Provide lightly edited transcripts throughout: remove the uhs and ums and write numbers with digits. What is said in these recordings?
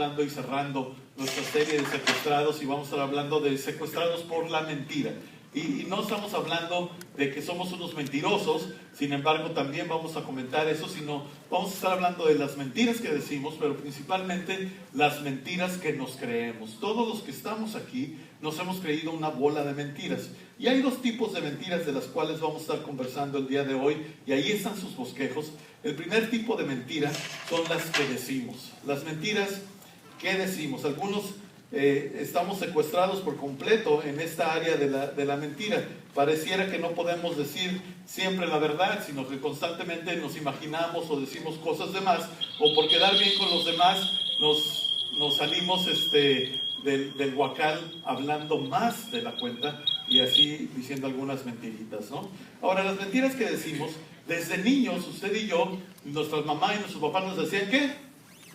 hablando y cerrando nuestra serie de secuestrados y vamos a estar hablando de secuestrados por la mentira. Y no estamos hablando de que somos unos mentirosos, sin embargo también vamos a comentar eso, sino vamos a estar hablando de las mentiras que decimos, pero principalmente las mentiras que nos creemos. Todos los que estamos aquí nos hemos creído una bola de mentiras. Y hay dos tipos de mentiras de las cuales vamos a estar conversando el día de hoy, y ahí están sus bosquejos. El primer tipo de mentira son las que decimos. Las mentiras que decimos. Algunos estamos secuestrados por completo en esta área de la mentira. Pareciera que no podemos decir siempre la verdad, sino que constantemente nos imaginamos o decimos cosas de más, o por quedar bien con los demás nos salimos del huacal hablando más de la cuenta y así diciendo algunas mentiritas, ¿no? Ahora, las mentiras que decimos, desde niños, usted y yo, nuestras mamás y nuestros papás nos decían que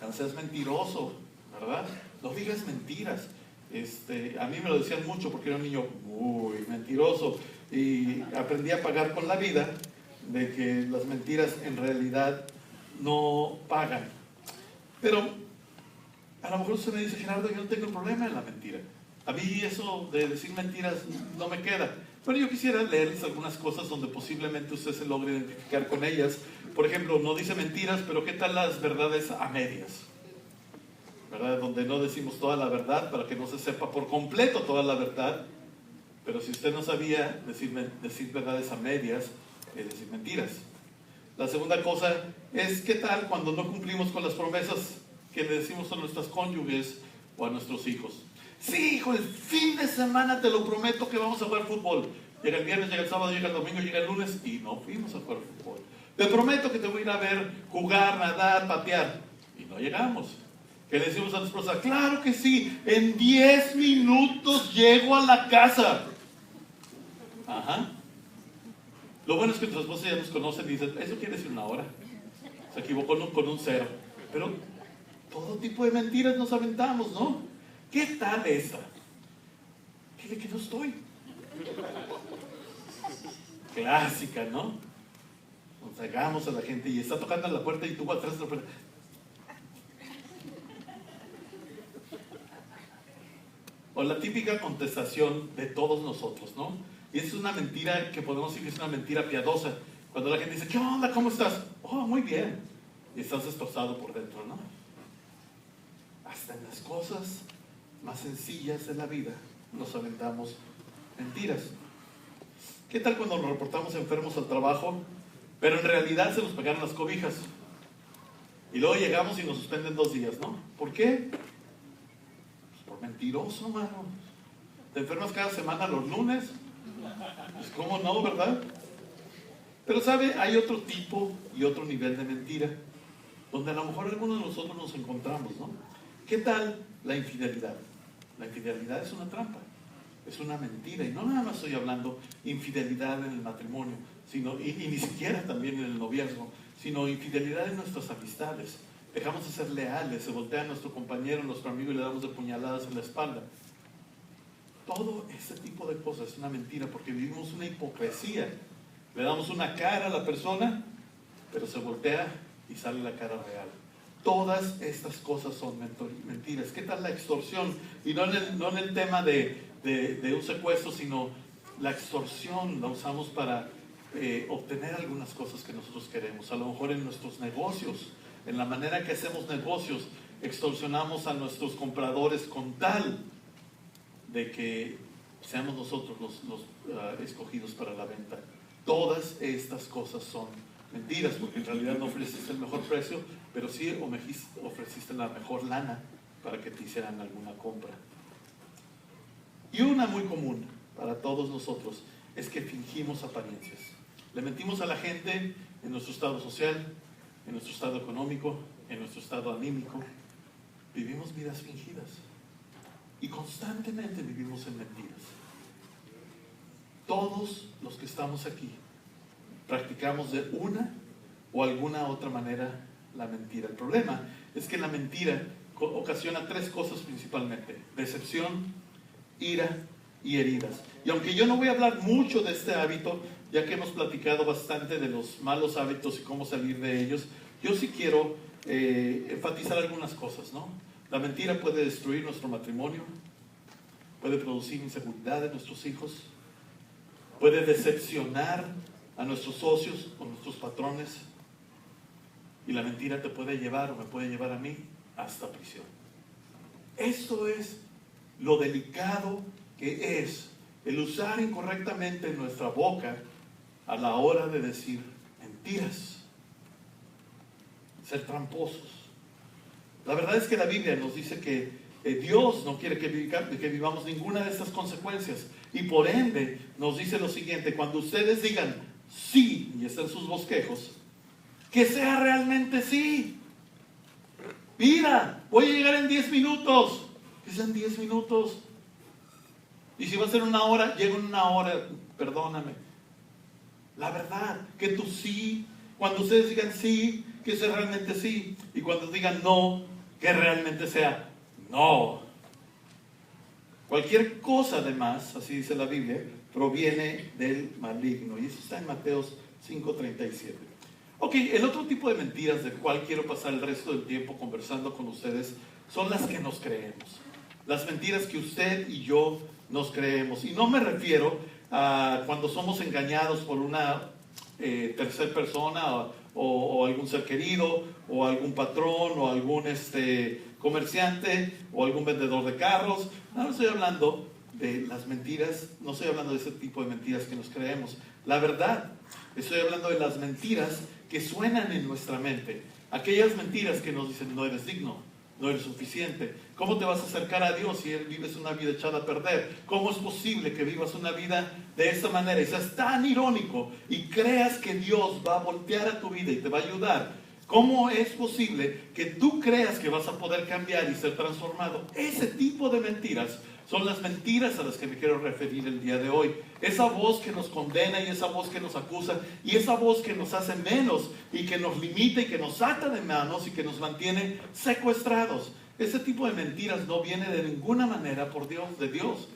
no seas mentiroso, ¿verdad? No digas mentiras. A mí me lo decían mucho porque era un niño muy mentiroso y aprendí a pagar con la vida de que las mentiras en realidad no pagan. Pero a lo mejor usted me dice, Gerardo, yo no tengo problema en la mentira. A mí eso de decir mentiras no me queda. Pero yo quisiera leerles algunas cosas donde posiblemente usted se logre identificar con ellas. Por ejemplo, no dice mentiras, pero ¿qué tal las verdades a medias? ¿Verdad? Donde no decimos toda la verdad para que no se sepa por completo toda la verdad. Pero si usted no sabía decir verdades a medias, es decir mentiras. La segunda cosa es ¿qué tal cuando no cumplimos con las promesas que le decimos a nuestras cónyuges o a nuestros hijos? Sí, hijo, el fin de semana te lo prometo que vamos a jugar fútbol. Llega el viernes, llega el sábado, llega el domingo, llega el lunes y no fuimos a jugar fútbol. Te prometo que te voy a ir a ver jugar, nadar, patear. Y no llegamos. ¿Qué le decimos a tu esposa? Claro que sí, en 10 minutos llego a la casa. Ajá. Lo bueno es que tu esposa ya nos conoce y dice, eso quiere decir una hora. Se equivocó con un cero. Pero todo tipo de mentiras nos aventamos, ¿no? ¿Qué tal esta? Dile que no estoy. Clásica, ¿no? Nos hagamos a la gente y está tocando la puerta y tú atrás de la puerta. O la típica contestación de todos nosotros, ¿no? Y es una mentira que podemos decir que es una mentira piadosa. Cuando la gente dice, ¿qué onda? ¿Cómo estás? Oh, muy bien. Y estás destrozado por dentro, ¿no? Hasta en las cosas más sencillas de la vida nos aventamos mentiras. ¿Qué tal cuando nos reportamos enfermos al trabajo, pero en realidad se nos pegaron las cobijas? Y luego llegamos y nos suspenden 2 días, ¿no? ¿Por qué? Por mentiroso, mano. Te enfermas cada semana los lunes. Pues cómo no, ¿verdad? Pero sabe, hay otro tipo y otro nivel de mentira, donde a lo mejor algunos de nosotros nos encontramos, ¿no? ¿Qué tal la infidelidad? La infidelidad es una trampa, es una mentira, y no nada más estoy hablando infidelidad en el matrimonio, sino, y ni siquiera también en el noviazgo, sino infidelidad en nuestras amistades. Dejamos de ser leales, se voltea a nuestro compañero, nuestro amigo y le damos de puñaladas en la espalda. Todo ese tipo de cosas es una mentira porque vivimos una hipocresía. Le damos una cara a la persona, pero se voltea y sale la cara real. Todas estas cosas son mentiras. ¿Qué tal la extorsión? Y no en el tema de un secuestro, sino la extorsión la usamos para obtener algunas cosas que nosotros queremos. A lo mejor en nuestros negocios, en la manera que hacemos negocios, extorsionamos a nuestros compradores con tal de que seamos nosotros los escogidos para la venta. Todas estas cosas son mentiras, porque en realidad no ofreciste el mejor precio, pero sí ofreciste la mejor lana para que te hicieran alguna compra. Y una muy común para todos nosotros es que fingimos apariencias. Le mentimos a la gente en nuestro estado social, en nuestro estado económico, en nuestro estado anímico. Vivimos vidas fingidas y constantemente vivimos en mentiras. Todos los que estamos aquí practicamos de una o alguna otra manera la mentira. El problema es que la mentira ocasiona 3 cosas principalmente: decepción, ira y heridas. Y aunque yo no voy a hablar mucho de este hábito, ya que hemos platicado bastante de los malos hábitos y cómo salir de ellos, yo sí quiero enfatizar algunas cosas, ¿no? La mentira puede destruir nuestro matrimonio, puede producir inseguridad en nuestros hijos, puede decepcionar a nuestros socios o nuestros patrones, y la mentira te puede llevar o me puede llevar a mí hasta prisión. Esto es lo delicado que es el usar incorrectamente nuestra boca a la hora de decir mentiras, ser tramposos. La verdad es que la Biblia nos dice que Dios no quiere que vivamos ninguna de estas consecuencias, y por ende nos dice lo siguiente: cuando ustedes digan sí y estén sus bosquejos, que sea realmente sí. Mira, voy a llegar en 10 minutos, que sean 10 minutos. Y si va a ser una hora, llego en una hora, perdóname. La verdad, que tú sí, cuando ustedes digan sí, que sea realmente sí. Y cuando digan no, que realmente sea no. Cualquier cosa además, así dice la Biblia, proviene del maligno. Y eso está en Mateos 5:37. Ok, el otro tipo de mentiras del cual quiero pasar el resto del tiempo conversando con ustedes son las que nos creemos. Las mentiras que usted y yo nos creemos. Y no me refiero a cuando somos engañados por una tercera persona o algún ser querido o algún patrón o algún comerciante o algún vendedor de carros. No estoy hablando de las mentiras, no estoy hablando de ese tipo de mentiras que nos creemos. La verdad, estoy hablando de las mentiras que suenan en nuestra mente. Aquellas mentiras que nos dicen: no eres digno, no eres suficiente. ¿Cómo te vas a acercar a Dios si vives una vida echada a perder? ¿Cómo es posible que vivas una vida de esta manera y seas tan irónico y creas que Dios va a voltear a tu vida y te va a ayudar? ¿Cómo es posible que tú creas que vas a poder cambiar y ser transformado? Ese tipo de mentiras son las mentiras a las que me quiero referir el día de hoy. Esa voz que nos condena y esa voz que nos acusa y esa voz que nos hace menos y que nos limita y que nos ata de manos y que nos mantiene secuestrados. Ese tipo de mentiras no viene de ninguna manera por Dios, de Dios.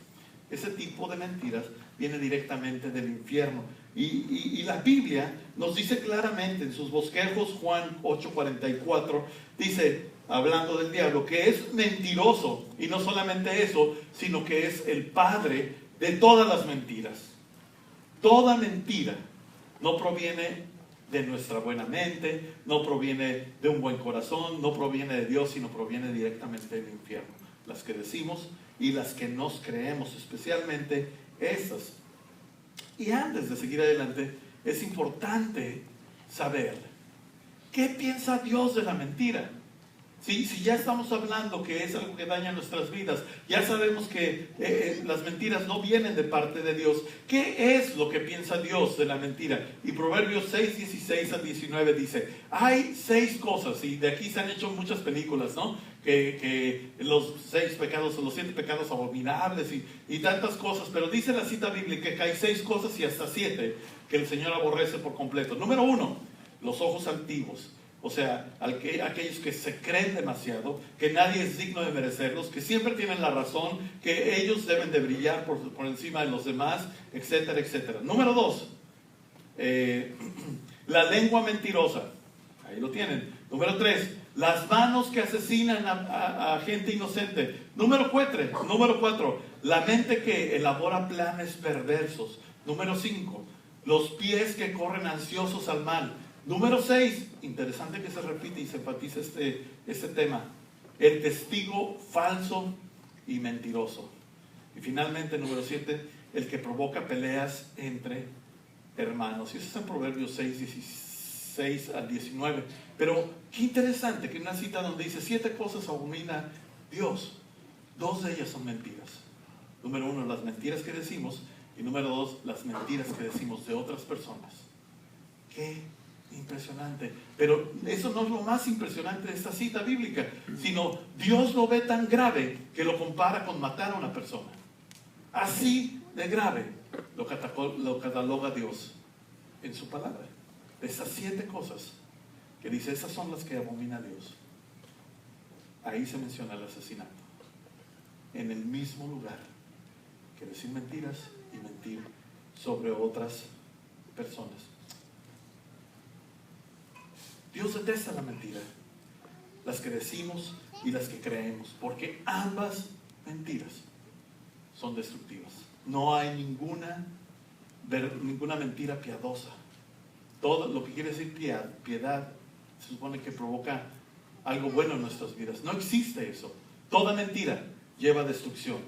Ese tipo de mentiras viene directamente del infierno. Y la Biblia nos dice claramente en sus bosquejos, Juan 8:44, dice, hablando del diablo, que es mentiroso, y no solamente eso, sino que es el padre de todas las mentiras. Toda mentira no proviene de nuestra buena mente, no proviene de un buen corazón, no proviene de Dios, sino proviene directamente del infierno. Las que decimos y las que nos creemos, especialmente estas. Y antes de seguir adelante, es importante saber qué piensa Dios de la mentira. Si ya estamos hablando que es algo que daña nuestras vidas, ya sabemos que las mentiras no vienen de parte de Dios. ¿Qué es lo que piensa Dios de la mentira? Y Proverbios 6:16-19 dice, hay 6 cosas, y de aquí se han hecho muchas películas, ¿no? Que los 6 pecados, los 7 pecados abominables y tantas cosas, pero dice la cita bíblica que hay 6 cosas y hasta 7 que el Señor aborrece por completo. Número 1, los ojos altivos. O sea, aquellos que se creen demasiado, que nadie es digno de merecerlos, que siempre tienen la razón, que ellos deben de brillar por encima de los demás, etcétera, etcétera. Número 2, la lengua mentirosa. Ahí lo tienen. Número 3, las manos que asesinan a gente inocente. Número 4, la mente que elabora planes perversos. Número 5, los pies que corren ansiosos al mal. Número 6, interesante que se repite y se enfatiza este tema, el testigo falso y mentiroso. Y finalmente, número 7, el que provoca peleas entre hermanos. Y eso está en Proverbios 6:16-19. Pero qué interesante que en una cita donde dice 7 cosas abomina Dios, 2 de ellas son mentiras. Número 1, las mentiras que decimos, y número 2, las mentiras que decimos de otras personas. ¿Qué? Impresionante. Pero eso no es lo más impresionante de esta cita bíblica, sino Dios lo ve tan grave que lo compara con matar a una persona. Así de grave lo cataloga Dios en su palabra. De esas 7 cosas que dice, esas son las que abomina Dios. Ahí se menciona el asesinato. En el mismo lugar que decir mentiras y mentir sobre otras personas. Dios detesta la mentira. las que decimos y las que creemos, porque ambas mentiras son destructivas. No hay ninguna mentira piadosa. Todo lo que quiere decir piedad se supone que provoca algo bueno en nuestras vidas. No existe eso. Toda mentira lleva a destrucción.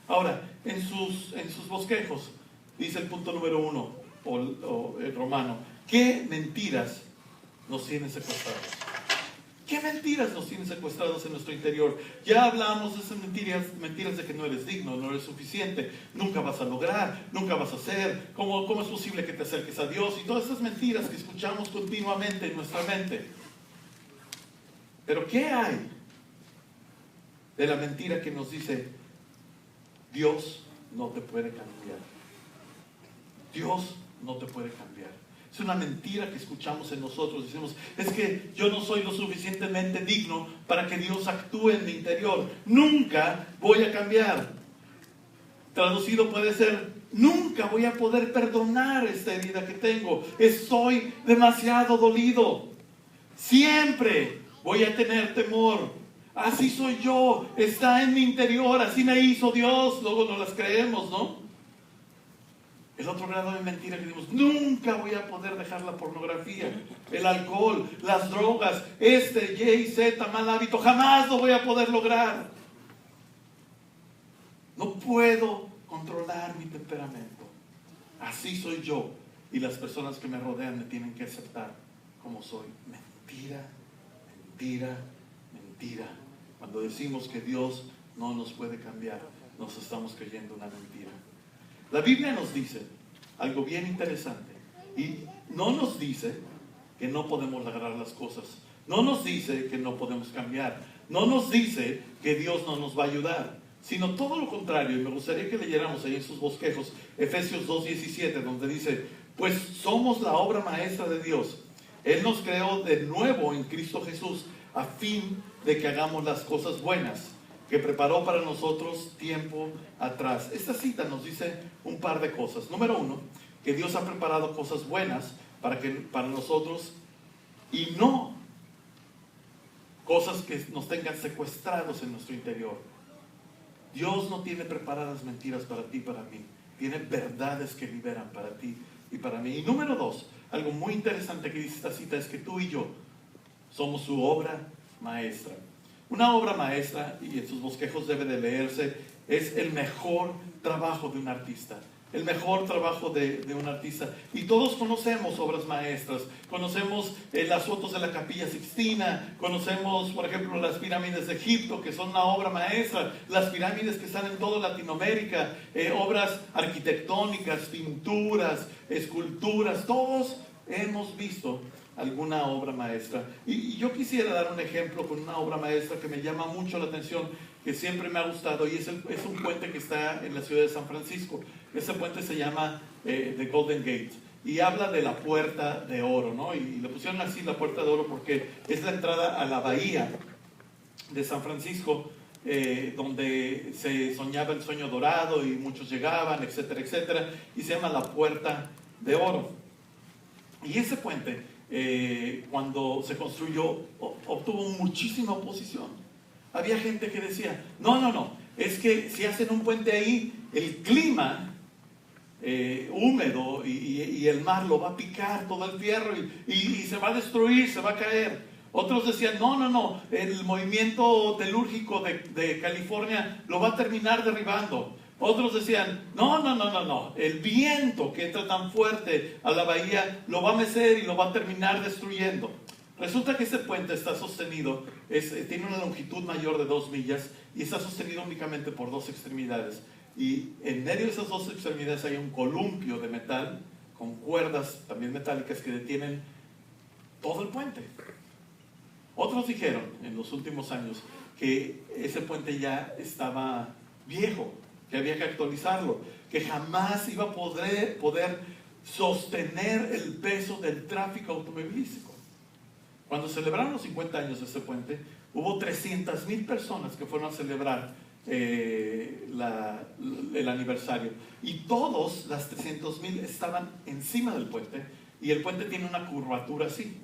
Ahora, en sus bosquejos, dice el punto número 1, o el romano, ¿qué mentiras nos tienen secuestrados? ¿Qué mentiras nos tienen secuestrados en nuestro interior? Ya hablamos de esas mentiras de que no eres digno, no eres suficiente, nunca vas a lograr, nunca vas a hacer, ¿cómo es posible que te acerques a Dios? Y todas esas mentiras que escuchamos continuamente en nuestra mente. Pero ¿qué hay de la mentira que nos dice, Dios no te puede cambiar? Dios no te puede cambiar. Es una mentira que escuchamos en nosotros. Decimos, es que yo no soy lo suficientemente digno para que Dios actúe en mi interior. Nunca voy a cambiar. Traducido puede ser, nunca voy a poder perdonar esta herida que tengo. Estoy demasiado dolido. Siempre voy a tener temor. Así soy yo. Está en mi interior. Así me hizo Dios. Luego no las creemos, ¿no? El otro grado de mentira que decimos, nunca voy a poder dejar la pornografía, el alcohol, las drogas, Y, Z, mal hábito, jamás lo voy a poder lograr. No puedo controlar mi temperamento. Así soy yo. Y las personas que me rodean me tienen que aceptar como soy. Mentira, mentira, mentira. Cuando decimos que Dios no nos puede cambiar, nos estamos creyendo una mentira. La Biblia nos dice algo bien interesante y no nos dice que no podemos lograr las cosas, no nos dice que no podemos cambiar, no nos dice que Dios no nos va a ayudar, sino todo lo contrario. Y me gustaría que leyéramos ahí en sus bosquejos Efesios 2:17, donde dice, pues somos la obra maestra de Dios. Él nos creó de nuevo en Cristo Jesús a fin de que hagamos las cosas buenas que preparó para nosotros tiempo atrás. Esta cita nos dice un par de cosas. Número 1, que Dios ha preparado cosas buenas para nosotros y no cosas que nos tengan secuestrados en nuestro interior. Dios no tiene preparadas mentiras para ti y para mí. Tiene verdades que liberan para ti y para mí. Y número 2, algo muy interesante que dice esta cita es que tú y yo somos su obra maestra. Una obra maestra, y en sus bosquejos debe de leerse, es el mejor trabajo de un artista. El mejor trabajo de un artista. Y todos conocemos obras maestras. Conocemos las fotos de la Capilla Sixtina. Conocemos, por ejemplo, las pirámides de Egipto, que son una obra maestra. Las pirámides que están en toda Latinoamérica. Obras arquitectónicas, pinturas, esculturas. Todos hemos visto alguna obra maestra. Y yo quisiera dar un ejemplo con una obra maestra que me llama mucho la atención, que siempre me ha gustado, y es un puente que está en la ciudad de San Francisco. Ese puente se llama The Golden Gate y habla de la Puerta de Oro, ¿no? Y le pusieron así la Puerta de Oro porque es la entrada a la bahía de San Francisco, donde se soñaba el sueño dorado y muchos llegaban, etcétera, etcétera, y se llama la Puerta de Oro. Y ese puente, cuando se construyó, obtuvo muchísima oposición. Había gente que decía, no, es que si hacen un puente ahí, el clima húmedo y el mar lo va a picar todo el fierro y se va a destruir, se va a caer. Otros decían, no, el movimiento telúrgico de California lo va a terminar derribando. Otros decían, no, el viento que entra tan fuerte a la bahía lo va a mecer y lo va a terminar destruyendo. Resulta que ese puente está sostenido, tiene una longitud mayor de 2 millas y está sostenido únicamente por 2 extremidades. Y en medio de esas 2 extremidades hay un columpio de metal con cuerdas también metálicas que detienen todo el puente. Otros dijeron en los últimos años que ese puente ya estaba viejo, que había que actualizarlo, que jamás iba a poder sostener el peso del tráfico automovilístico. Cuando celebraron los 50 años de este puente, hubo 300,000 personas que fueron a celebrar el aniversario. Y todos, las 300,000, estaban encima del puente, y el puente tiene una curvatura así.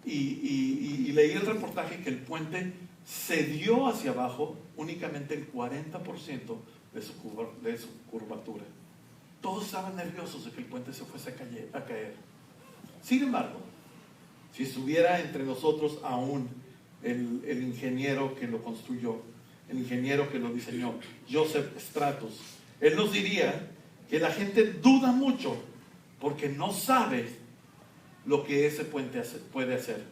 y leí el reportaje que el puente se dio hacia abajo únicamente el 40% de su curvatura. Todos estaban nerviosos de que el puente se fuese a caer. Sin embargo, si estuviera entre nosotros aún el ingeniero que lo construyó, el ingeniero que lo diseñó, Joseph Stratus, él nos diría que la gente duda mucho porque no sabe lo que ese puente puede hacer.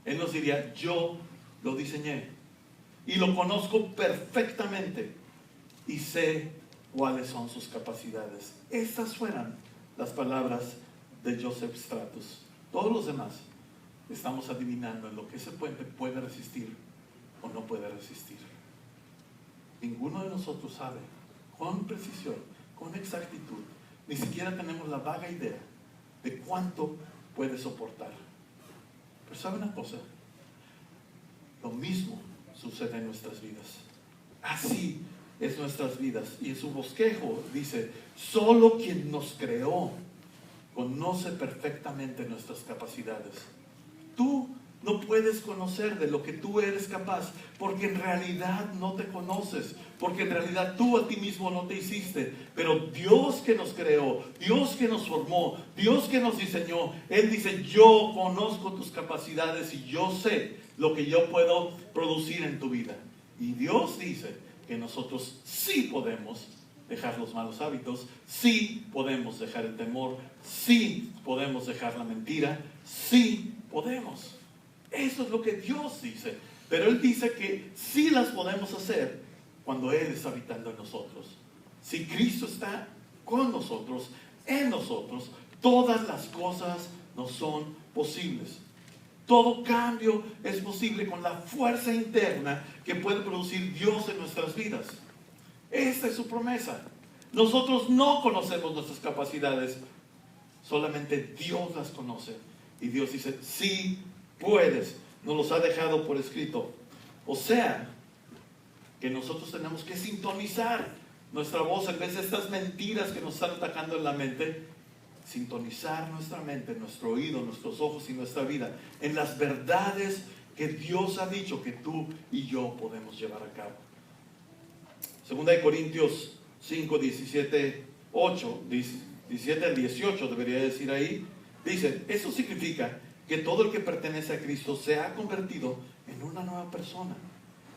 Él nos diría, yo lo diseñé y lo conozco perfectamente y sé cuáles son sus capacidades. Estas fueran las palabras de Joseph Stratus. Todos los demás estamos adivinando en lo que ese puente puede resistir o no puede resistir. Ninguno de nosotros sabe con precisión, con exactitud, ni siquiera tenemos la vaga idea de cuánto puede soportar. Pero ¿sabe una cosa? Lo mismo sucede en nuestras vidas. Así es nuestras vidas. Y en su bosquejo dice, solo quien nos creó conoce perfectamente nuestras capacidades. Tú no puedes conocer de lo que tú eres capaz, porque en realidad no te conoces, porque en realidad tú a ti mismo no te hiciste. Pero Dios que nos creó, Dios que nos formó, Dios que nos diseñó, Él dice, yo conozco tus capacidades y yo sé lo que yo puedo producir en tu vida. Y Dios dice que nosotros sí podemos dejar los malos hábitos, sí podemos dejar el temor, sí podemos dejar la mentira, sí podemos. Eso es lo que Dios dice. Pero Él dice que sí las podemos hacer cuando Él está habitando en nosotros. Si Cristo está con nosotros, en nosotros, todas las cosas nos son posibles. Todo cambio es posible con la fuerza interna que puede producir Dios en nuestras vidas. Esta es su promesa. Nosotros no conocemos nuestras capacidades, solamente Dios las conoce. Y Dios dice, sí puedes, nos los ha dejado por escrito. O sea, que nosotros tenemos que sintonizar nuestra voz en vez de estas mentiras que nos están atacando en la mente. Sintonizar nuestra mente, nuestro oído, nuestros ojos y nuestra vida en las verdades que Dios ha dicho que tú y yo podemos llevar a cabo. Segunda de Corintios 5, 17 al 18 debería decir ahí. Dice, eso significa que todo el que pertenece a Cristo se ha convertido en una nueva persona.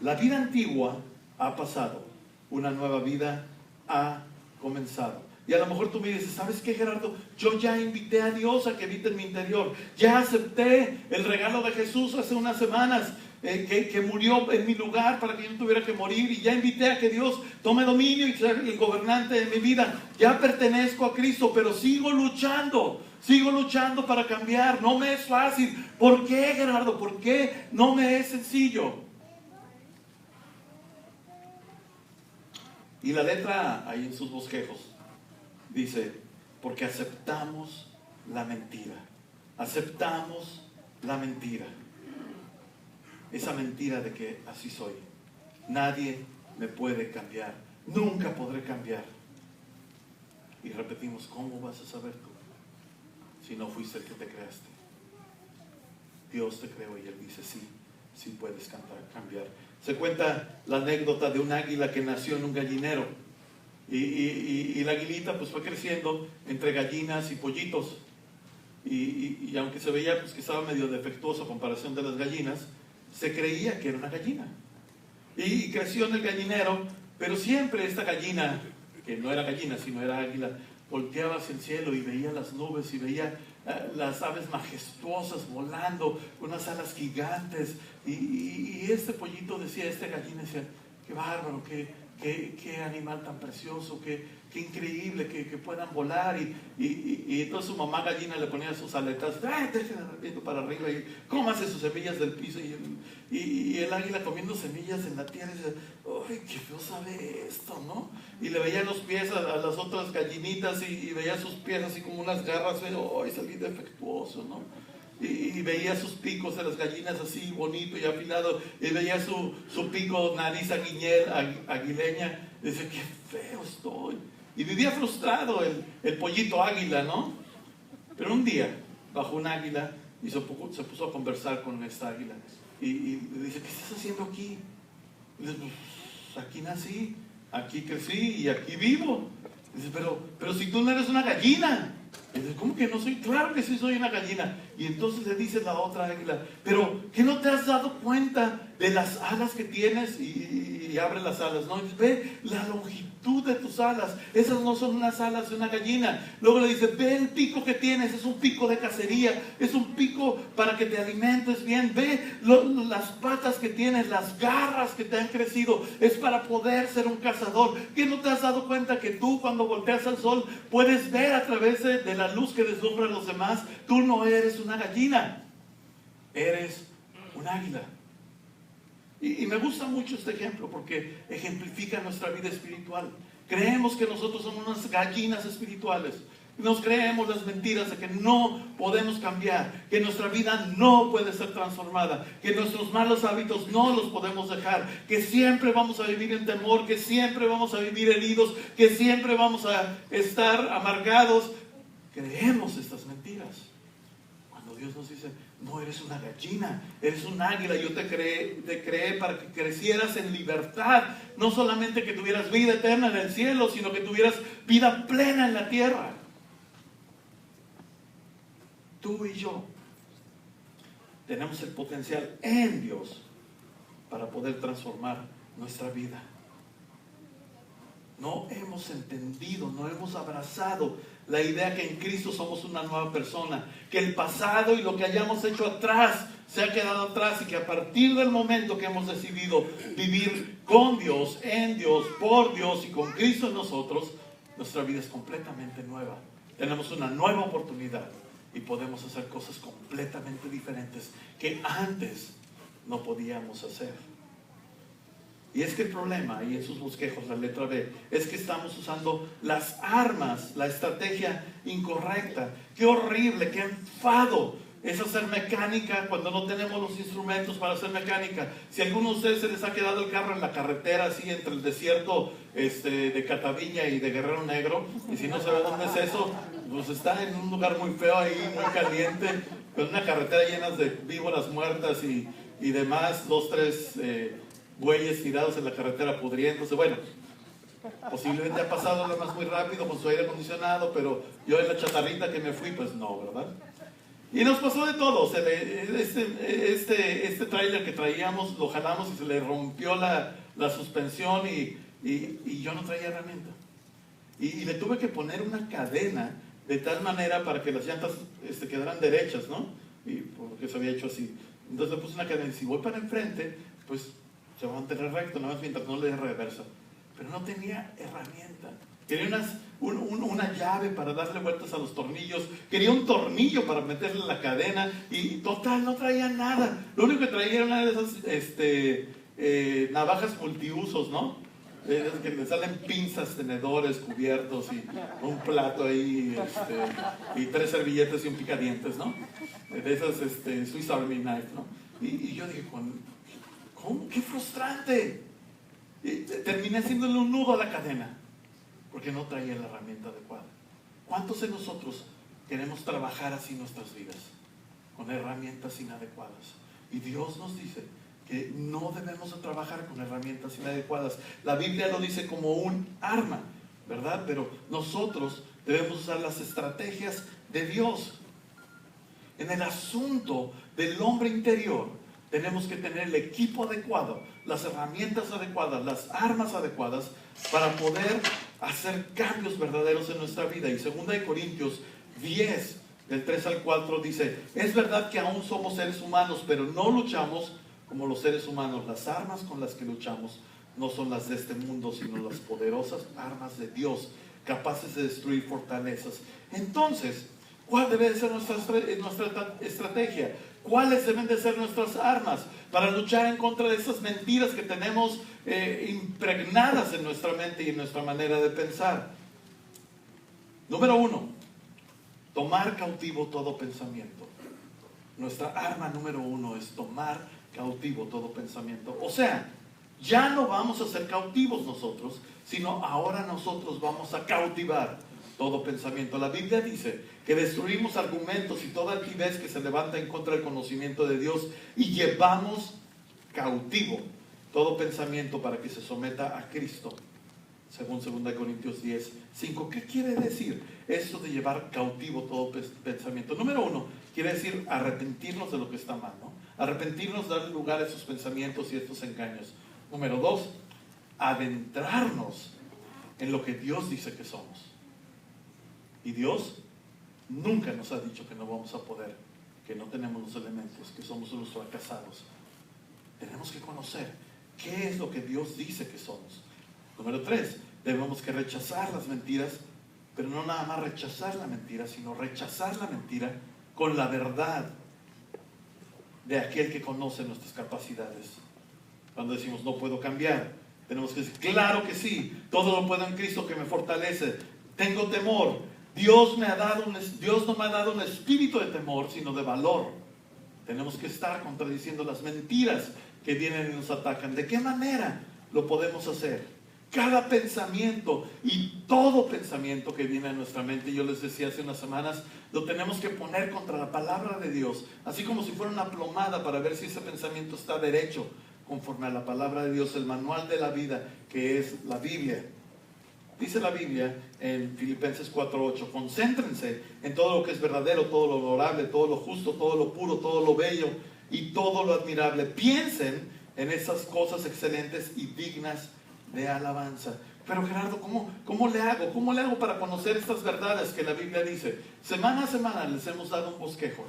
La vida antigua ha pasado, una nueva vida ha comenzado. Y a lo mejor tú me dices, ¿sabes qué, Gerardo? Yo ya invité a Dios a que habite en mi interior. Ya acepté el regalo de Jesús hace unas semanas, que murió en mi lugar para que yo no tuviera que morir. Y ya invité a que Dios tome dominio y sea el gobernante de mi vida. Ya pertenezco a Cristo, pero sigo luchando para cambiar. No me es fácil. ¿Por qué, Gerardo? ¿Por qué no me es sencillo? Y la letra ahí en sus bosquejos dice, porque aceptamos la mentira. Aceptamos la mentira. Esa mentira de que así soy. Nadie me puede cambiar. Nunca podré cambiar. Y repetimos, ¿cómo vas a saber tú si no fuiste el que te creaste? Dios te creó y Él dice, sí puedes cambiar. Se cuenta la anécdota de un águila que nació en un gallinero. Y la aguilita pues fue creciendo entre gallinas y pollitos. Y aunque se veía pues que estaba medio defectuoso a comparación de las gallinas, se creía que era una gallina. Y creció en el gallinero, pero siempre esta gallina, que no era gallina sino era águila, volteaba hacia el cielo y veía las nubes y veía las aves majestuosas volando, unas alas gigantes. Y este pollito decía, esta gallina decía, qué bárbaro, qué animal tan precioso, qué increíble que puedan volar. Y entonces su mamá gallina le ponía sus aletas, déjenla viendo para arriba y cómase sus semillas del piso. Y el águila comiendo semillas en la tierra y dice, ¡ay, qué feo sabe esto!, ¿no? Y le veía los pies a las otras gallinitas y veía sus pies así como unas garras, ¡ay, salí defectuoso!, ¿no? Y veía sus picos de las gallinas así bonito y afilado, y veía su pico, nariz aguileña, y dice, qué feo estoy. Y vivía frustrado el pollito águila, ¿no? Pero un día, bajó un águila y se puso a conversar con esta águila. Y le dice, ¿qué estás haciendo aquí? Y dice, pues aquí nací, aquí crecí y aquí vivo. Y dice, pero si tú no eres una gallina. Y dice, ¿cómo que no soy? Claro que sí soy una gallina. Y entonces le dice la otra águila, pero ¿qué no te has dado cuenta de las alas que tienes? Y abre las alas, ¿no? Y dice, ve la longitud de tus alas. Esas no son unas alas de una gallina. Luego le dice, ve el pico que tienes, es un pico de cacería, es un pico para que te alimentes bien. Ve las patas que tienes, las garras que te han crecido, es para poder ser un cazador. ¿Qué no te has dado cuenta que tú, cuando volteas al sol, puedes ver a través de la luz que deslumbra a los demás? Tú no eres una gallina, eres un águila. Y me gusta mucho este ejemplo porque ejemplifica nuestra vida espiritual. Creemos que nosotros somos unas gallinas espirituales. Nos creemos las mentiras de que no podemos cambiar, que nuestra vida no puede ser transformada, que nuestros malos hábitos no los podemos dejar, que siempre vamos a vivir en temor, que siempre vamos a vivir heridos, que siempre vamos a estar amargados. Creemos estas mentiras. Cuando Dios nos dice, no eres una gallina, eres un águila, yo te creé para que crecieras en libertad, no solamente que tuvieras vida eterna en el cielo, sino que tuvieras vida plena en la tierra. Tú y yo tenemos el potencial en Dios para poder transformar nuestra vida. No hemos entendido, no hemos abrazado la idea que en Cristo somos una nueva persona, que el pasado y lo que hayamos hecho atrás se ha quedado atrás y que a partir del momento que hemos decidido vivir con Dios, en Dios, por Dios y con Cristo en nosotros, nuestra vida es completamente nueva. Tenemos una nueva oportunidad y podemos hacer cosas completamente diferentes que antes no podíamos hacer. Y es que el problema, y en sus bosquejos, la letra B, es que estamos usando las armas, la estrategia incorrecta. Qué horrible, qué enfado es hacer mecánica cuando no tenemos los instrumentos para hacer mecánica. Si a alguno de ustedes se les ha quedado el carro en la carretera, así entre el desierto de Cataviña y de Guerrero Negro, y si no sabe dónde es eso, pues está en un lugar muy feo ahí, muy caliente, con una carretera llena de víboras muertas y demás, 2, 3... bueyes tirados en la carretera pudriéndose. Bueno, posiblemente ha pasado además muy rápido con su aire acondicionado, pero yo en la chatarrita que me fui, pues no, ¿verdad? Y nos pasó de todo. Este tráiler que traíamos, lo jalamos y se le rompió la suspensión y yo no traía herramienta. Y le tuve que poner una cadena de tal manera para que las llantas quedaran derechas, ¿no? Y porque se había hecho así. Entonces le puse una cadena y si voy para enfrente, pues se va a mantener recto, nada más mientras no le dé reversa. Pero no tenía herramienta. Quería una llave para darle vueltas a los tornillos. Quería un tornillo para meterle la cadena. Y total, no traía nada. Lo único que traía era una de esas navajas multiusos, ¿no? Que le salen pinzas, tenedores, cubiertos y un plato ahí, y 3 servilletas y un picadientes, ¿no? De esas Swiss Army Knife, ¿no? Y yo dije, ¿cómo? ¡Qué frustrante! Y terminé haciéndole un nudo a la cadena porque no traía la herramienta adecuada. ¿Cuántos de nosotros queremos trabajar así nuestras vidas? Con herramientas inadecuadas. Y Dios nos dice que no debemos de trabajar con herramientas inadecuadas. La Biblia lo dice como un arma, ¿verdad? Pero nosotros debemos usar las estrategias de Dios. En el asunto del hombre interior, tenemos que tener el equipo adecuado, las herramientas adecuadas, las armas adecuadas para poder hacer cambios verdaderos en nuestra vida. Y 2 Corintios 10, del 3 al 4 dice, es verdad que aún somos seres humanos, pero no luchamos como los seres humanos. Las armas con las que luchamos no son las de este mundo, sino las poderosas armas de Dios, capaces de destruir fortalezas. Entonces, ¿cuál debe de ser nuestra estrategia? ¿Cuáles deben de ser nuestras armas para luchar en contra de esas mentiras que tenemos impregnadas en nuestra mente y en nuestra manera de pensar? Número 1, tomar cautivo todo pensamiento. Nuestra arma número 1 es tomar cautivo todo pensamiento. O sea, ya no vamos a ser cautivos nosotros, sino ahora nosotros vamos a cautivar todo pensamiento. La Biblia dice que destruimos argumentos y toda altivez que se levanta en contra del conocimiento de Dios y llevamos cautivo todo pensamiento para que se someta a Cristo, según 2 Corintios 10, 5. ¿Qué quiere decir esto de llevar cautivo todo pensamiento? Número uno, quiere decir arrepentirnos de lo que está mal, ¿no? Arrepentirnos, dar lugar a esos pensamientos y estos engaños. Número dos, adentrarnos en lo que Dios dice que somos. Y Dios nunca nos ha dicho que no vamos a poder, que no tenemos los elementos, que somos unos fracasados. Tenemos que conocer qué es lo que Dios dice que somos. Número tres, debemos que rechazar las mentiras, pero no nada más rechazar la mentira, sino rechazar la mentira con la verdad de aquel que conoce nuestras capacidades. Cuando decimos no puedo cambiar, tenemos que decir claro que sí, todo lo puedo en Cristo que me fortalece. Tengo temor. Dios no me ha dado un espíritu de temor, sino de valor. Tenemos que estar contradiciendo las mentiras que vienen y nos atacan. ¿De qué manera lo podemos hacer? Cada pensamiento y todo pensamiento que viene a nuestra mente, yo les decía hace unas semanas, lo tenemos que poner contra la palabra de Dios, así como si fuera una plomada para ver si ese pensamiento está derecho, conforme a la palabra de Dios, el manual de la vida, que es la Biblia. Dice la Biblia en Filipenses 4:8, concéntrense en todo lo que es verdadero, todo lo honorable, todo lo justo, todo lo puro, todo lo bello y todo lo admirable. Piensen en esas cosas excelentes y dignas de alabanza. Pero Gerardo, ¿cómo le hago? ¿Cómo le hago para conocer estas verdades que la Biblia dice? Semana a semana les hemos dado un bosquejo.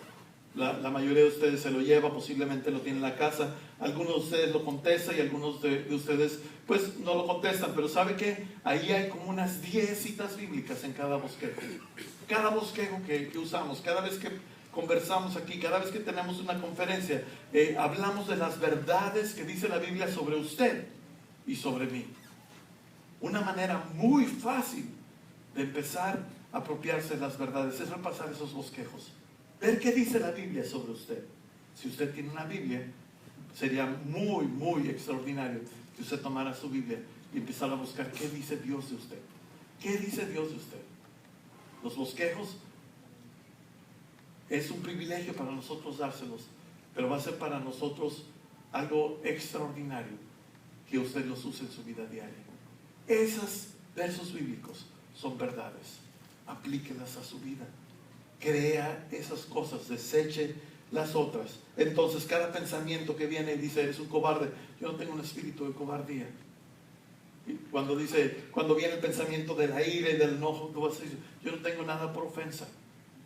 La mayoría de ustedes se lo lleva, posiblemente lo tiene en la casa. Algunos de ustedes lo contestan y algunos de ustedes pues no lo contestan. Pero ¿sabe qué? Ahí hay como unas 10 citas bíblicas en cada bosquejo. Cada bosquejo que usamos, cada vez que conversamos aquí, cada vez que tenemos una conferencia, hablamos de las verdades que dice la Biblia sobre usted y sobre mí. Una manera muy fácil de empezar a apropiarse de las verdades es repasar esos bosquejos. Ver qué dice la Biblia sobre usted. Si usted tiene una Biblia, sería muy, muy extraordinario que usted tomara su Biblia y empezara a buscar qué dice Dios de usted. ¿Qué dice Dios de usted? Los bosquejos es un privilegio para nosotros dárselos, pero va a ser para nosotros algo extraordinario que usted los use en su vida diaria. Esos versos bíblicos son verdades. Aplíquelas a su vida. Crea esas cosas, deseche las otras. Entonces cada pensamiento que viene y dice eres un cobarde, yo no tengo un espíritu de cobardía. Y cuando viene el pensamiento de la ira y del enojo, tú vas a decir, yo no tengo nada por ofensa,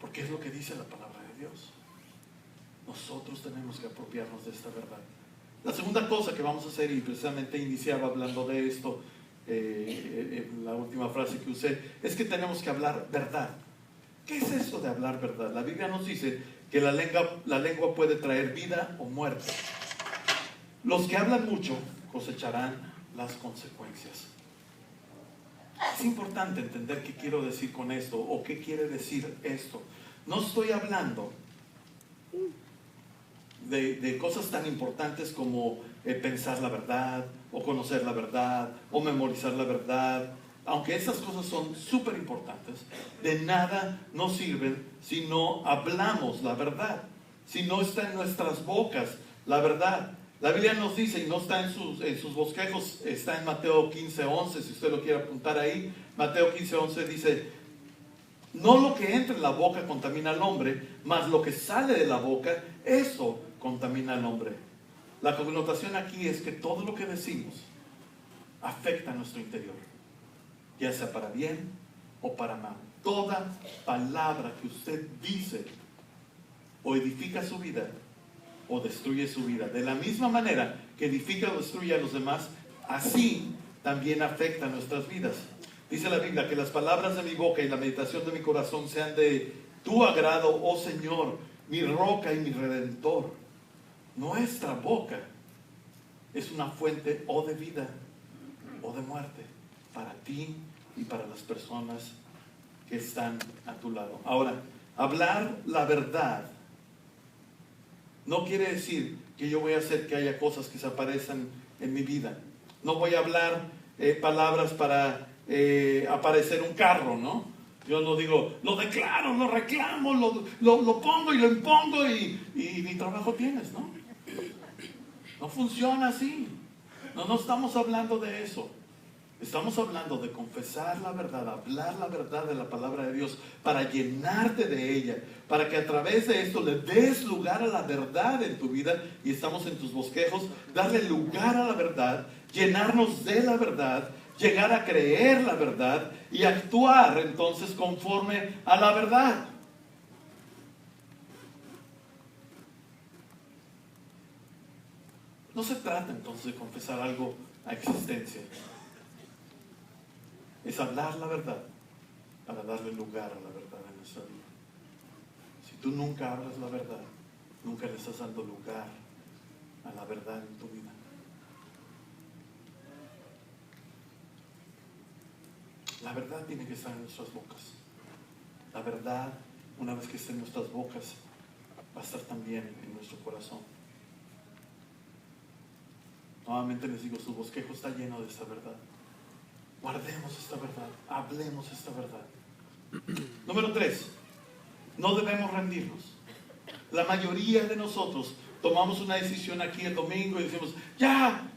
porque es lo que dice la palabra de Dios. Nosotros tenemos que apropiarnos de esta verdad. La segunda cosa que vamos a hacer, y precisamente iniciaba hablando de esto en la última frase que usé, es que tenemos que hablar verdad. ¿Qué es eso de hablar verdad? La Biblia nos dice que la lengua puede traer vida o muerte. Los que hablan mucho cosecharán las consecuencias. Es importante entender qué quiero decir con esto o qué quiere decir esto. No estoy hablando de cosas tan importantes como pensar la verdad o conocer la verdad o memorizar la verdad. Aunque esas cosas son súper importantes, de nada nos sirven si no hablamos la verdad, si no está en nuestras bocas la verdad. La Biblia nos dice, y no está en sus bosquejos, está en Mateo 15:11, si usted lo quiere apuntar ahí. Mateo 15:11 dice, no lo que entra en la boca contamina al hombre, mas lo que sale de la boca, eso contamina al hombre. La connotación aquí es que todo lo que decimos afecta a nuestro interior, ya sea para bien o para mal. Toda palabra que usted dice o edifica su vida o destruye su vida. De la misma manera que edifica o destruye a los demás, así también afecta a nuestras vidas. Dice la Biblia que las palabras de mi boca y la meditación de mi corazón sean de tu agrado, oh Señor, mi roca y mi redentor. Nuestra boca es una fuente o de vida o de muerte para ti y para las personas que están a tu lado. Ahora, hablar la verdad no quiere decir que yo voy a hacer que haya cosas que se aparezcan en mi vida. No voy a hablar palabras para aparecer un carro, ¿no? Yo no digo, lo declaro, lo reclamo, lo pongo y lo impongo y mi trabajo tienes, ¿no? No funciona así. No estamos hablando de eso. Estamos hablando de confesar la verdad, hablar la verdad de la palabra de Dios para llenarte de ella, para que a través de esto le des lugar a la verdad en tu vida, y estamos en tus bosquejos, darle lugar a la verdad, llenarnos de la verdad, llegar a creer la verdad y actuar entonces conforme a la verdad. No se trata entonces de confesar algo a existencia. Es hablar la verdad para darle lugar a la verdad en nuestra vida. Si tú nunca hablas la verdad, nunca le estás dando lugar a la verdad en tu vida. La verdad tiene que estar en nuestras bocas. La verdad, una vez que esté en nuestras bocas, va a estar también en nuestro corazón. Nuevamente les digo, su bosquejo está lleno de esta verdad. Guardemos esta verdad, hablemos esta verdad. Número 3, no debemos rendirnos. La mayoría de nosotros tomamos una decisión aquí el domingo y decimos, ya,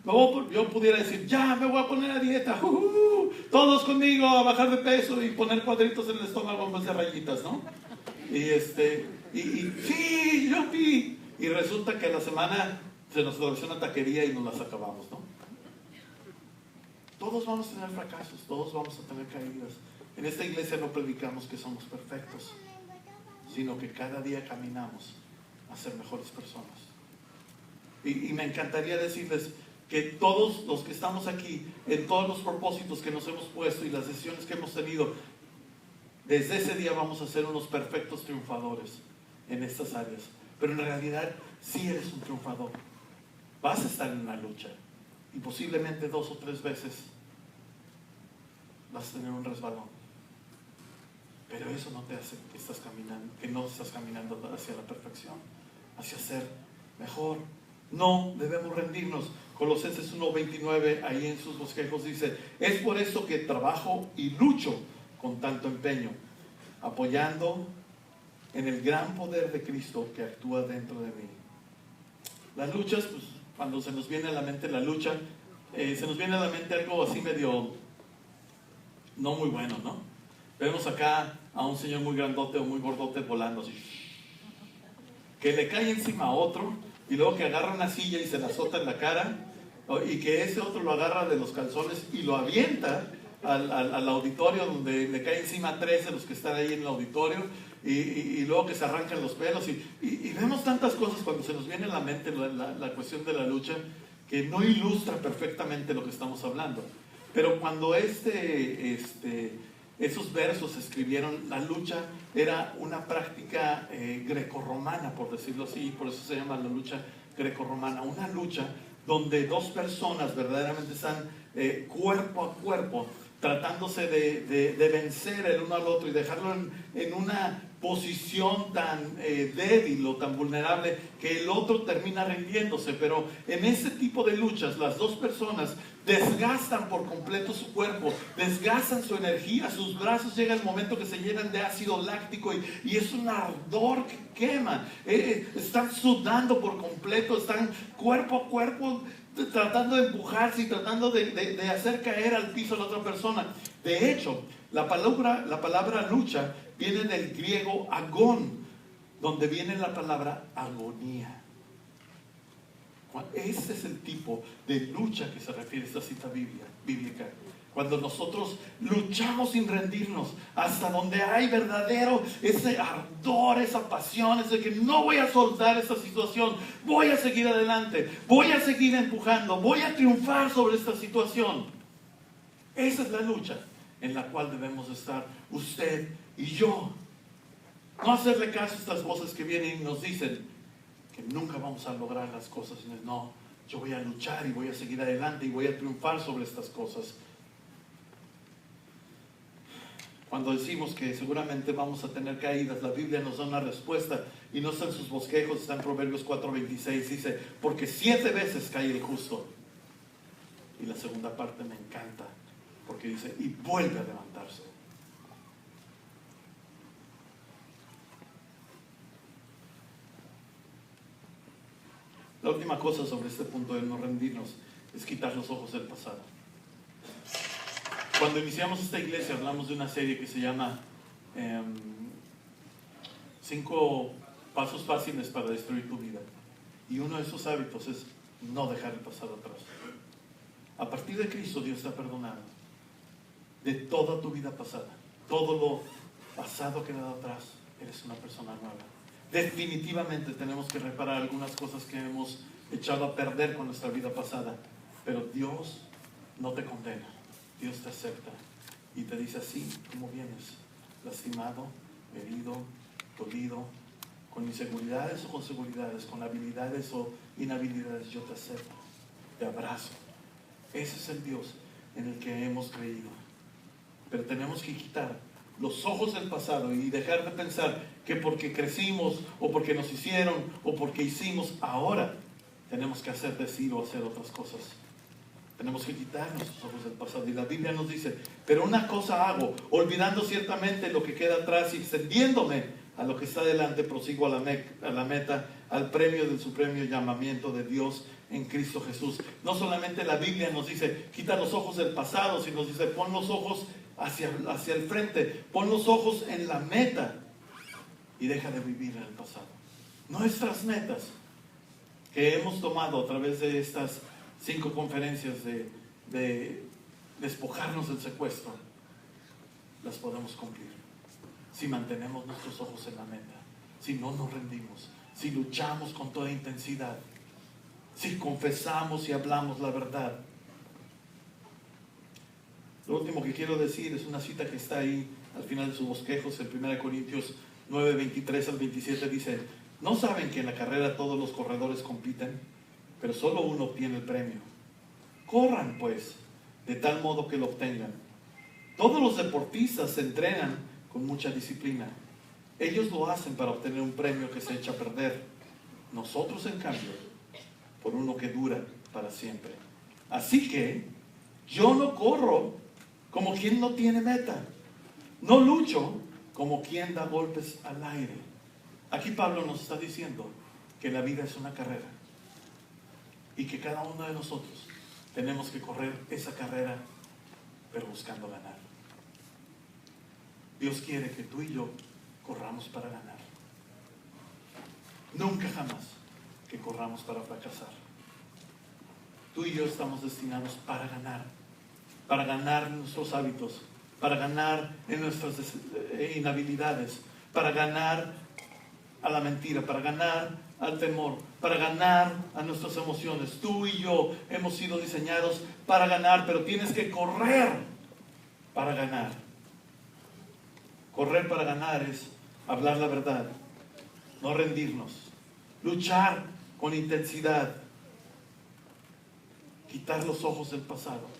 yo pudiera decir, ya, me voy a poner a dieta, todos conmigo a bajar de peso y poner cuadritos en el estómago en vez de rayitas, ¿no? Sí, yo vi. Y resulta que a la semana se nos atravesó una taquería y nos las acabamos, ¿no? Todos vamos a tener fracasos, todos vamos a tener caídas. En esta iglesia no predicamos que somos perfectos, sino que cada día caminamos a ser mejores personas. Y me encantaría decirles que todos los que estamos aquí, en todos los propósitos que nos hemos puesto y las decisiones que hemos tenido, desde ese día vamos a ser unos perfectos triunfadores en estas áreas. Pero en realidad sí eres un triunfador. Vas a estar en una lucha y posiblemente 2 o 3 veces vas a tener un resbalón. Pero eso no te hace que no estás caminando hacia la perfección, hacia ser mejor. No debemos rendirnos. Colosenses 1:29, ahí en sus bosquejos dice, es por eso que trabajo y lucho con tanto empeño, apoyando en el gran poder de Cristo que actúa dentro de mí. Las luchas, pues, cuando se nos viene a la mente la lucha, se nos viene a la mente algo así medio no muy bueno, ¿no? Vemos acá a un señor muy grandote o muy gordote volando así, que le cae encima a otro y luego que agarra una silla y se la azota en la cara, y que ese otro lo agarra de los calzones y lo avienta al auditorio, donde le cae encima a 3 de los que están ahí en el auditorio, y luego que se arrancan los pelos y vemos tantas cosas cuando se nos viene a la mente la cuestión de la lucha, que no ilustra perfectamente lo que estamos hablando. Pero cuando esos versos se escribieron, la lucha era una práctica grecorromana, por decirlo así, por eso se llama la lucha grecorromana, una lucha donde 2 personas verdaderamente están cuerpo a cuerpo, tratándose de vencer el uno al otro y dejarlo en una posición tan débil o tan vulnerable que el otro termina rindiéndose. Pero en ese tipo de luchas las 2 personas desgastan por completo su cuerpo, desgastan su energía, sus brazos llega el momento que se llenan de ácido láctico y es un ardor que quema, están sudando por completo, están cuerpo a cuerpo tratando de empujarse y tratando de hacer caer al piso a la otra persona. De hecho, la palabra lucha viene del griego agón, donde viene la palabra agonía. Ese es el tipo de lucha que se refiere a esta cita bíblica. Cuando nosotros luchamos sin rendirnos, hasta donde hay verdadero ese ardor, esa pasión, ese que no voy a soltar esta situación, voy a seguir adelante, voy a seguir empujando, voy a triunfar sobre esta situación. Esa es la lucha en la cual debemos estar usted y yo. No hacerle caso a estas voces que vienen y nos dicen que nunca vamos a lograr las cosas. No, yo voy a luchar y voy a seguir adelante y voy a triunfar sobre estas cosas. Cuando decimos que seguramente vamos a tener caídas, la Biblia nos da una respuesta y no está en sus bosquejos, está en Proverbios 4:26, dice, porque 7 veces cae el justo. Y la segunda parte me encanta, porque dice, y vuelve a levantarse. La última cosa sobre este punto de no rendirnos es quitar los ojos del pasado. Cuando iniciamos esta iglesia hablamos de una serie que se llama 5 pasos fáciles para destruir tu vida. Y uno de esos hábitos es no dejar el pasado atrás. A partir de Cristo Dios te ha perdonado de toda tu vida pasada. Todo lo pasado que quedado atrás, eres una persona nueva. Definitivamente tenemos que reparar algunas cosas que hemos echado a perder con nuestra vida pasada. Pero Dios no te condena. Dios te acepta y te dice así como vienes, lastimado, herido, dolido, con inseguridades o con seguridades, con habilidades o inhabilidades, yo te acepto, te abrazo. Ese es el Dios en el que hemos creído. Pero tenemos que quitar los ojos del pasado y dejar de pensar que porque crecimos o porque nos hicieron o porque hicimos, ahora tenemos que hacer, decir o hacer otras cosas. Tenemos que quitar nuestros ojos del pasado. Y la Biblia nos dice, pero una cosa hago, olvidando ciertamente lo que queda atrás y extendiéndome a lo que está delante, prosigo a la meta, al premio del supremo llamamiento de Dios en Cristo Jesús. No solamente la Biblia nos dice, quita los ojos del pasado, sino nos dice, pon los ojos hacia el frente, pon los ojos en la meta y deja de vivir en el pasado. Nuestras metas que hemos tomado a través de estas 5 conferencias de despojarnos del secuestro, las podemos cumplir si mantenemos nuestros ojos en la meta, si no nos rendimos, si luchamos con toda intensidad, si confesamos y hablamos la verdad. Lo último que quiero decir es una cita que está ahí al final de sus bosquejos, en 1 Corintios 9, 23 al 27, dice: ¿no saben que en la carrera todos los corredores compiten, pero solo uno obtiene el premio? Corran pues, de tal modo que lo obtengan. Todos los deportistas se entrenan con mucha disciplina. Ellos lo hacen para obtener un premio que se echa a perder. Nosotros, en cambio, por uno que dura para siempre. Así que yo no corro como quien no tiene meta. No lucho como quien da golpes al aire. Aquí Pablo nos está diciendo que la vida es una carrera y que cada uno de nosotros tenemos que correr esa carrera, pero buscando ganar. Dios quiere que tú y yo corramos para ganar. Nunca jamás que corramos para fracasar. Tú y yo estamos destinados para ganar en nuestros hábitos, para ganar en nuestras inhabilidades, para ganar a la mentira, para ganar al temor, para ganar a nuestras emociones. Tú y yo hemos sido diseñados para ganar, pero tienes que correr para ganar. Correr para ganar es hablar la verdad, no rendirnos, luchar con intensidad, quitar los ojos del pasado.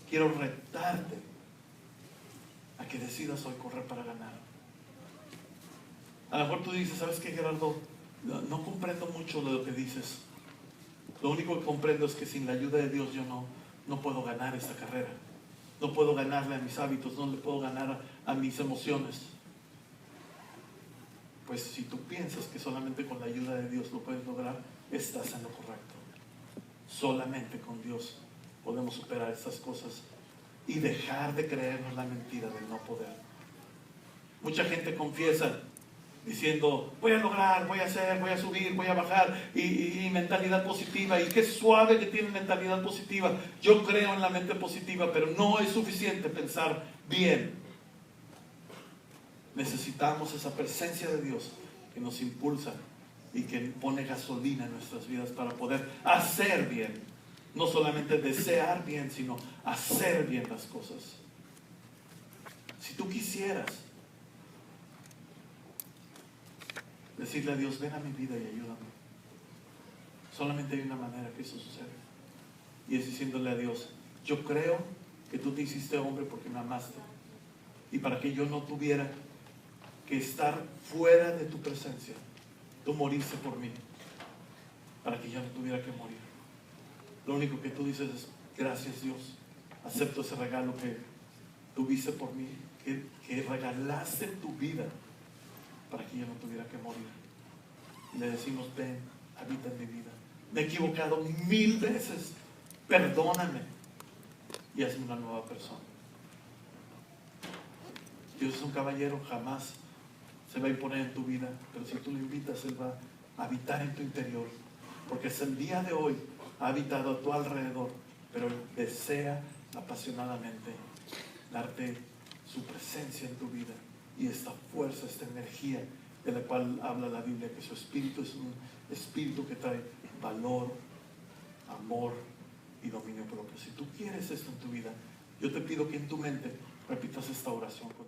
Quiero retarte a que decidas hoy correr para ganar. A lo mejor tú dices: ¿sabes qué, Gerardo? No comprendo mucho de lo que dices. Lo único que comprendo es que sin la ayuda de Dios yo no puedo ganar esta carrera. No puedo ganarle a mis hábitos, no le puedo ganar a mis emociones. Pues si tú piensas que solamente con la ayuda de Dios lo puedes lograr, estás en lo correcto. Solamente con Dios podemos superar estas cosas y dejar de creernos la mentira del no poder. Mucha gente confiesa diciendo: voy a lograr, voy a hacer, voy a subir, voy a bajar, y mentalidad positiva, y qué suave que tiene mentalidad positiva. Yo creo en la mente positiva, pero no es suficiente pensar bien. Necesitamos esa presencia de Dios que nos impulsa y que pone gasolina en nuestras vidas para poder hacer bien. No solamente desear bien, sino hacer bien las cosas. Si tú quisieras decirle a Dios: ven a mi vida y ayúdame, solamente hay una manera que eso sucede, y es diciéndole a Dios: yo creo que tú te hiciste hombre porque me amaste, y para que yo no tuviera que estar fuera de tu presencia, tú moriste por mí, para que yo no tuviera que morir. Lo único que tú dices es: gracias, Dios, acepto ese regalo que tuviste por mí, que regalaste tu vida para que yo no tuviera que morir. Y le decimos: ven, habita en mi vida, me he equivocado 1000 veces, perdóname y hazme una nueva persona. Dios es un caballero, jamás se va a imponer en tu vida, pero si tú lo invitas, Él va a habitar en tu interior, porque es el día de hoy, ha habitado a tu alrededor, pero Él desea apasionadamente darte su presencia en tu vida y esta fuerza, esta energía de la cual habla la Biblia, que su espíritu es un espíritu que trae valor, amor y dominio propio. Si tú quieres esto en tu vida, yo te pido que en tu mente repitas esta oración conmigo.